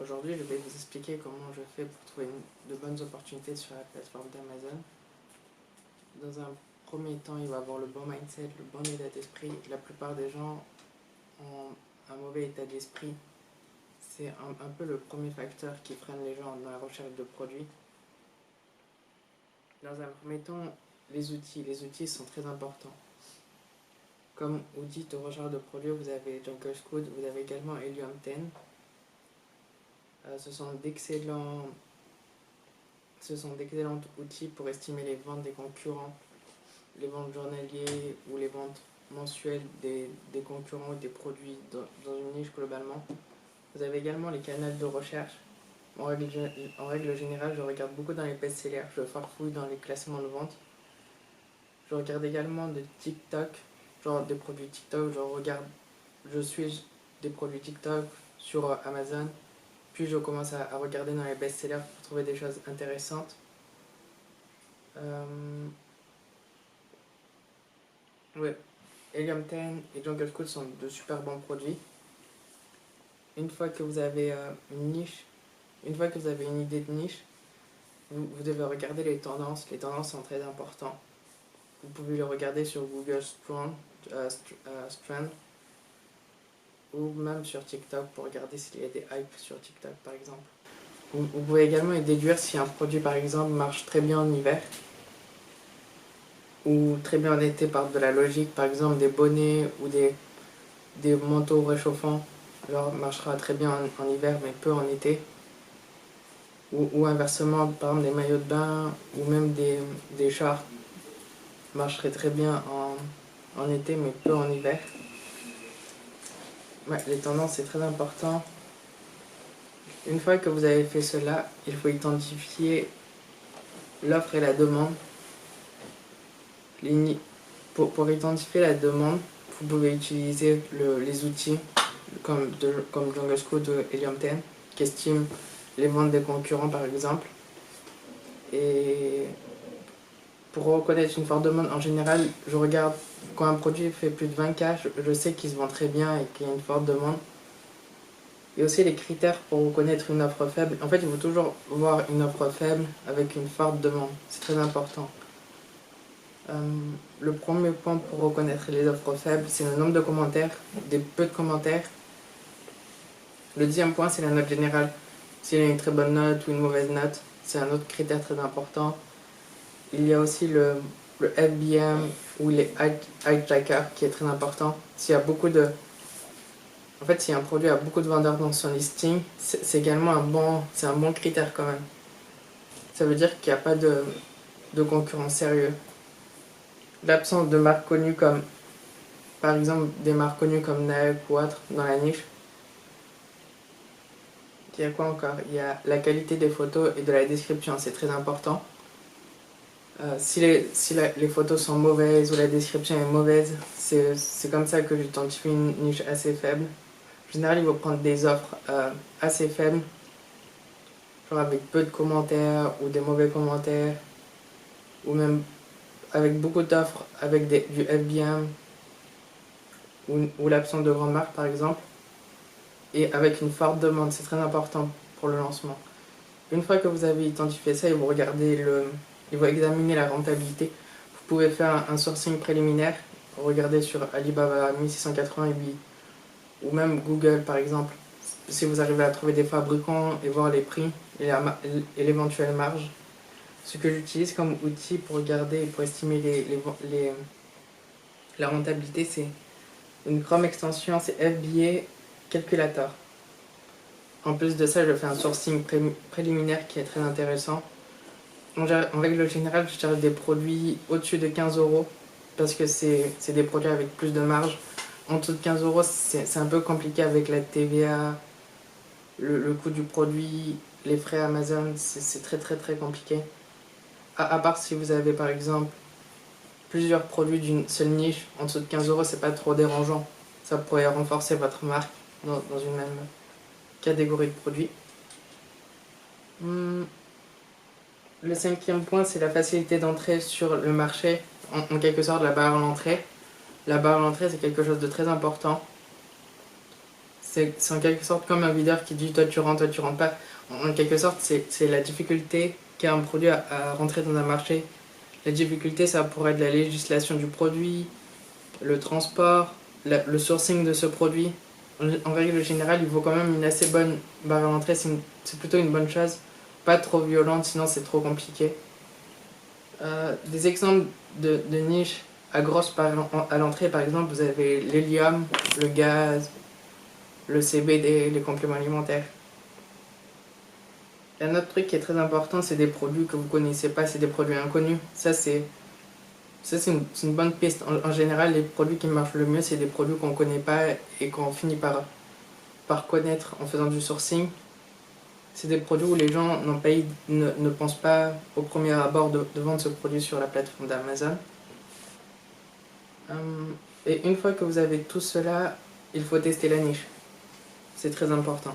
Aujourd'hui, je vais vous expliquer comment je fais pour trouver de bonnes opportunités sur la plateforme d'Amazon. Dans un premier temps, il va avoir le bon mindset, le bon état d'esprit. La plupart des gens ont un mauvais état d'esprit. C'est un peu le premier facteur qui freine les gens dans la recherche de produits. Dans un premier temps, les outils. Les outils sont très importants. Comme outil de recherche de produits, vous avez Jungle Scout, vous avez également Helium 10. Ce sont d'excellents outils pour estimer les ventes des concurrents, les ventes journalières ou les ventes mensuelles des concurrents ou des produits dans une niche globalement. Vous avez également les canaux de recherche. En règle générale, je regarde beaucoup dans les best-sellers, je farfouille dans les classements de vente. Je regarde également de TikTok, genre des produits TikTok, je suis des produits TikTok sur Amazon. Puis je commence à regarder dans les best-sellers pour trouver des choses intéressantes. Ouais. Helium 10 et Jungle Scout sont de super bons produits. Une fois que vous avez une fois que vous avez une idée de niche, vous devez regarder les tendances. Les tendances sont très importantes. Vous pouvez le regarder sur Google Strand ou même sur TikTok pour regarder s'il y a des hypes sur TikTok par exemple. Vous pouvez également y déduire si un produit par exemple marche très bien en hiver ou très bien en été par de la logique, par exemple des bonnets ou des manteaux réchauffants, genre marchera très bien en hiver mais peu en été. Ou inversement, par exemple des maillots de bain ou même des shorts marcheraient très bien en été mais peu en hiver. Ouais, les tendances c'est très important. Une fois que vous avez fait cela, il faut identifier l'offre et la demande. Pour identifier la demande, vous pouvez utiliser les outils comme Jungle Scout ou Helium 10 qui estiment les ventes des concurrents par exemple. Et pour reconnaître une forte demande, en général, je regarde quand un produit fait plus de 20K, je sais qu'il se vend très bien et qu'il y a une forte demande. Il y a aussi les critères pour reconnaître une offre faible. En fait, il faut toujours voir une offre faible avec une forte demande. C'est très important. Le premier point pour reconnaître les offres faibles, c'est le nombre de commentaires, des peu de commentaires. Le deuxième point, c'est la note générale. S'il y a une très bonne note ou une mauvaise note, c'est un autre critère très important. Il y a aussi le FBM ou les hype trackers qui est très important. S'il y a beaucoup de... En fait, si un produit a beaucoup de vendeurs dans son listing, c'est également un bon critère quand même. Ça veut dire qu'il n'y a pas de concurrent sérieux. L'absence de marques connues comme, par exemple, des marques connues comme Nike ou autres dans la niche. Il y a quoi encore? Il y a la qualité des photos et de la description, c'est très important. Si les photos sont mauvaises ou la description est mauvaise, c'est comme ça que j'identifie une niche assez faible. En général, il faut prendre des offres assez faibles, genre avec peu de commentaires ou des mauvais commentaires, ou même avec beaucoup d'offres avec du FBM ou l'absence de grandes marques par exemple, et avec une forte demande, c'est très important pour le lancement. Une fois que vous avez identifié ça, il va examiner la rentabilité. Vous pouvez faire un sourcing préliminaire, regarder sur Alibaba 1688 ou même Google par exemple, si vous arrivez à trouver des fabricants et voir les prix et l'éventuelle marge. Ce que j'utilise comme outil pour regarder et pour estimer la rentabilité, c'est une Chrome extension, c'est FBA Calculator. En plus de ça, je fais un sourcing préliminaire qui est très intéressant. En règle générale, je cherche des produits au-dessus de 15 € parce que c'est des produits avec plus de marge. En dessous de 15 €, c'est un peu compliqué avec la TVA, le coût du produit, les frais Amazon, c'est très très très compliqué. À part si vous avez par exemple plusieurs produits d'une seule niche, en dessous de 15 €, c'est pas trop dérangeant. Ça pourrait renforcer votre marque dans une même catégorie de produits. Le cinquième point, c'est la facilité d'entrée sur le marché, en quelque sorte la barre à l'entrée. La barre à l'entrée, c'est quelque chose de très important. C'est en quelque sorte comme un videur qui dit toi tu rentres pas. En quelque sorte, c'est la difficulté qu'a un produit à rentrer dans un marché. La difficulté, ça pourrait être la législation du produit, le transport, le sourcing de ce produit. En règle générale, il faut quand même une assez bonne barre à l'entrée, c'est plutôt une bonne chose. Pas trop violente, sinon c'est trop compliqué. Des exemples de niches à grosse à l'entrée, par exemple, vous avez l'hélium, le gaz, le CBD, les compléments alimentaires. Et un autre truc qui est très important, c'est des produits que vous connaissez pas, c'est des produits inconnus. C'est une bonne piste. En général, les produits qui marchent le mieux, c'est des produits qu'on connaît pas et qu'on finit par connaître en faisant du sourcing. C'est des produits où les gens ne pensent pas au premier abord de vendre ce produit sur la plateforme d'Amazon. Et une fois que vous avez tout cela, il faut tester la niche. C'est très important.